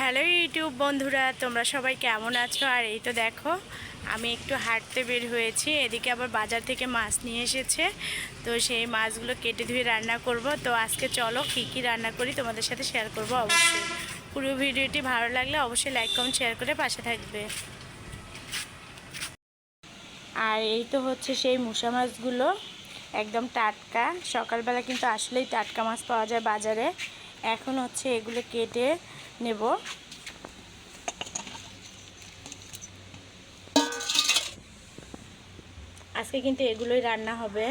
Hello YouTube বন্ধুরা, তোমরা সবাই কেমন আছো? আর এই তো দেখো, আমি একটু হাঁটতে বের হয়েছি। এদিকে আবার বাজার থেকে মাছ নিয়ে এসেছে, তো সেই মাছগুলো কেটে ধুয়ে রান্না করব। তো আজকে চলো কী কী রান্না করি তোমাদের সাথে শেয়ার করব অবশ্যই। পুরো ভিডিওটি ভালো লাগলে অবশ্যই লাইক কমেন্ট শেয়ার করে পাশে থাকবে। আর এই তো হচ্ছে সেই মুসা মাছগুলো, একদম টাটকা। সকালবেলা কিন্তু আসলেই টাটকা মাছ পাওয়া যায় বাজারে। এখন হচ্ছে এগুলো কেটে নেব। আজকে কিন্তু এগুলোই রান্না হবে।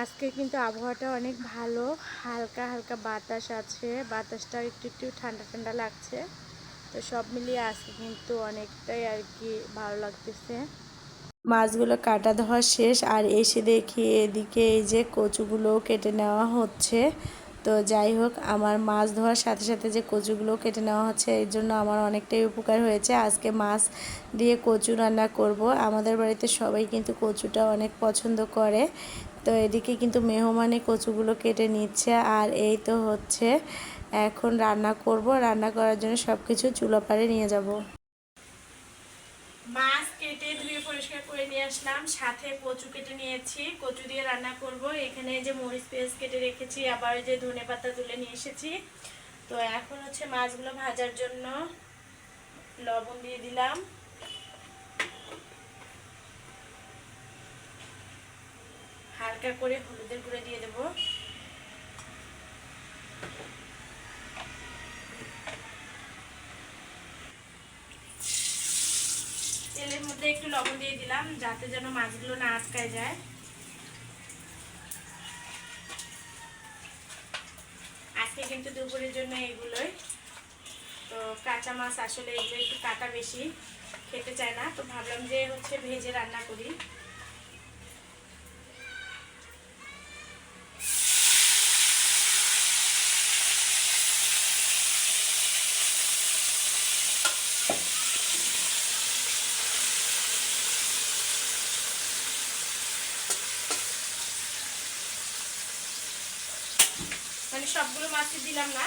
আজকে কিন্তু আবহাওয়াটা অনেক ভালো, হালকা হালকা বাতাস আছে, বাতাসটা একটু একটু ঠান্ডা ঠান্ডা লাগছে। তো সব মিলিয়ে আজকে কিন্তু অনেকটাই আর কি ভালো লাগতেছে। মাছগুলো কাটা ধোয়া শেষ, আর এসে দেখি এদিকে এই যে কচুগুলো কেটে নেওয়া হচ্ছে। তো যাই হোক, আমার মাছ ধোয়ার সাথে সাথে যে কচুগুলো কেটে নেওয়া হচ্ছে, এর জন্য আমার অনেকটাই উপকার হয়েছে। আজকে মাছ দিয়ে কচু রান্না করব। আমাদের বাড়িতে সবাই কিন্তু কচুটা অনেক পছন্দ করে। তো এদিকে কিন্তু মেহমানে কচুগুলো কেটে নিচ্ছে, আর এই তো হচ্ছে এখন রান্না করব। রান্না করার জন্য সব কিছু চুলাপাড়ে নিয়ে যাব। মাছ কেটে ধুয়ে পরিষ্কার করে নিয়ে আসলাম, সাথে কচু কেটে নিয়েছি। কচু দিয়ে রান্না করব। এখানে যে মরিচ পেঁয়াজ কেটে রেখেছি, আবার যে ধনেপাতা তুলে নিয়ে এসেছি। তো এখন হচ্ছে মাছগুলো ভাজার জন্য লবণ দিয়ে দিলাম, হালকা করে হলুদের গুঁড়ো দিয়ে দেব। তেলের মধ্যে একটু লবণ দিয়ে দিলাম, যাতে যেন মাছগুলো না আটকায় যায়। আজকে কিন্তু দুপুরের জন্য এগুলোই। তো কাঁচা মাছ আসলে এগুলো একটু কাটা বেশি খেতে চায় না, তো ভাবলাম যে হচ্ছে ভেজে রান্না করি। মানে সবগুলো মাছই দিলাম না,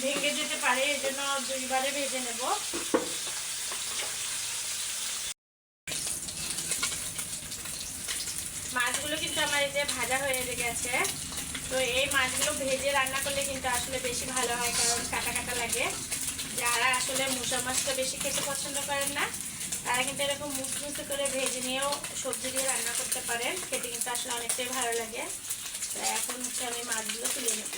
ভেঙে যেতে পারে, এই জন্য দুইবারে ভেজে নেব। মাছগুলো কিন্তু আমার এই যে ভাজা হয়ে গেছে। তো এই মাছগুলো ভেজে রান্না করলে কিন্তু আসলে বেশি ভালো হয়, কারণ কাটা কাটা লাগে। যারা আসলে মুসা মাছটা বেশি খেতে পছন্দ করেন না, তারা কিন্তু এরকম মুসমুসে করে ভেজে নিয়েও সবজি দিয়ে রান্না করতে পারেন, খেতে কিন্তু আসলে অনেকটাই ভালো লাগে। তো এখন হচ্ছে আমি মাছগুলো তুলে নেব।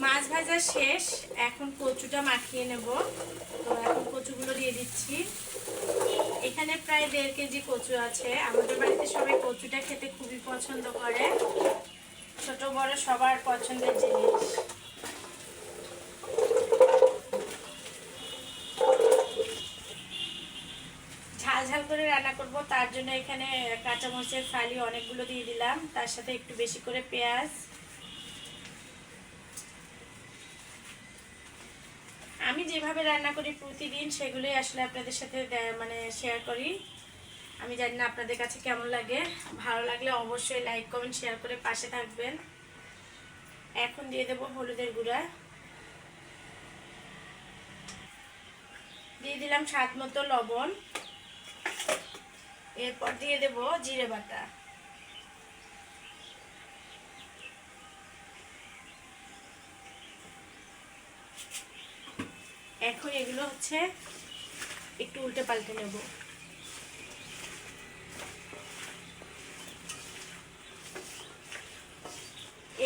মাছ ভাজা শেষ, এখন কচুটা মাখিয়ে নেব। তো এখন কচুগুলো দিয়ে দিচ্ছি। এখানে প্রায় 1.5 কেজি কচু আছে। আমাদের বাড়িতে সবাই কচুটা খেতে খুবই পছন্দ করে, ছোট বড় সবার পছন্দের জিনিস। ঝাল ঝাল করে রান্না করব, তার জন্য এখানে কাঁচামরিচের ফালি অনেকগুলো দিয়ে দিলাম, তার সাথে একটু বেশি করে পেঁয়াজ। আমি যেভাবে রান্না করি প্রতিদিন, সেগুলোই আসলে আপনাদের সাথে মানে শেয়ার করি। আমি জানি না আপনাদের কাছে কেমন লাগে। ভালো লাগলে অবশ্যই লাইক কমেন্ট শেয়ার করে পাশে থাকবেন। এখন দিয়ে দেব হলুদের গুঁড়া, দিয়ে দিলাম স্বাদ মতো লবণ, এরপর দিয়ে দেব জিরে বাটা। এখন এগুলো হচ্ছে একটু উল্টে পাল্টে নেব।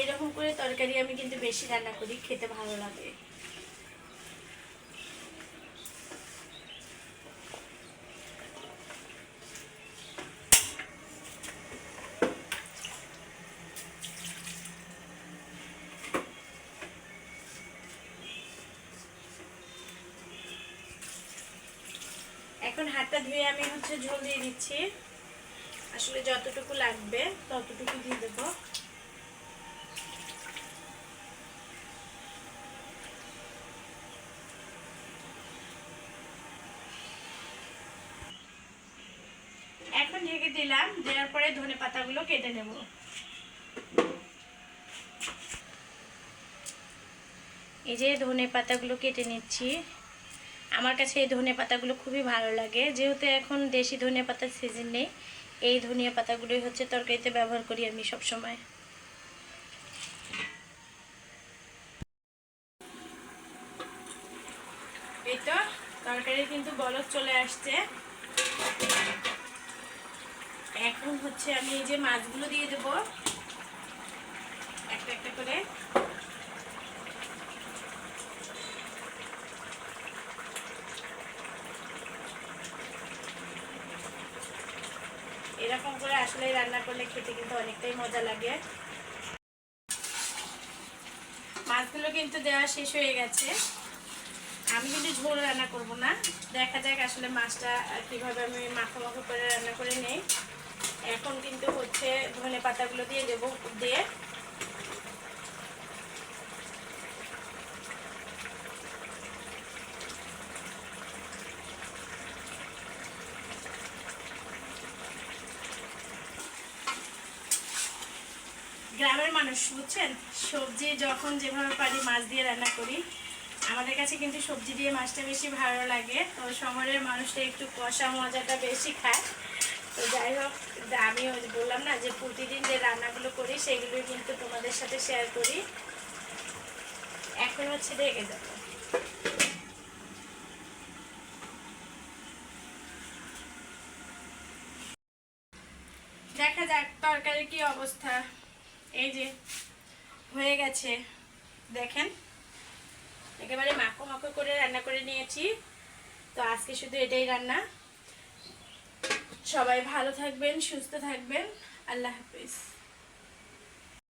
এরকম করে তরকারি আমি কিন্তু বেশি রান্না করি, খেতে ভালো লাগে। এখন হাতটা ধুয়ে আমি হচ্ছে ঝোল দিয়ে দিচ্ছি। আসলে যতটুকু লাগবে ততটুকু দিয়ে দেবো। এখন ঢেকে দিলাম, দেওয়ার পরে ধনেপাতাগুলো কেটে নেব। এই যে ধনেপাতাগুলো কেটে নিচ্ছি। আমার কাছে এই ধনেপাতাগুলো খুবই ভালো লাগে, যেহেতু এখন দেশি ধনেপাতার সিজন নেই, এই ধনিয়া পাতাগুলোই হচ্ছে তরকারিতে ব্যবহার করি আমি সব সময়। এই তো তরকারি কিন্তু বলক চলে আসছে। এখন হচ্ছে আমি এই যে মাছগুলো দিয়ে দেবো একটা একটা করে। এরকম করে আসলে রান্না করলে খেতে কিন্তু অনেকটাই মজা লাগে। মাছগুলো কিন্তু দেওয়া শেষ হয়ে গেছে। আমি কিন্তু ঝোল রান্না করব না, দেখা যাক আসলে মাছটা কিভাবে আমি মাখো মাখো করে রান্না করে নেই। এখন কিন্তু হচ্ছে ধনে পাতাগুলো দিয়ে দেবো, দিয়ে গ্রামের মানুষ বুঝছেন, সবজি যখন যেভাবে পারি মাছ দিয়ে রান্না করি। আমাদের কাছে কিন্তু সবজি দিয়ে মাছটা বেশি ভালো লাগে, তো শহরের মানুষটা একটু কষা মজাটা বেশি খায়। তো যাই হোক, আমি বললাম না যে প্রতিদিন যে রান্নাগুলো করি সেগুলোই কিন্তু তোমাদের সাথে শেয়ার করি। এখন হচ্ছে ঢেকে দেবো। দেখা যাক তরকারির কি অবস্থা। এই যে হয়ে গেছে, দেখেন একেবারে মাখো মাখো করে রান্না করে নিয়েছি। তো আজকে শুধু এটাই রান্না। সবাই ভালো থাকবেন, সুস্থ থাকবেন। আল্লাহ হাফিজ।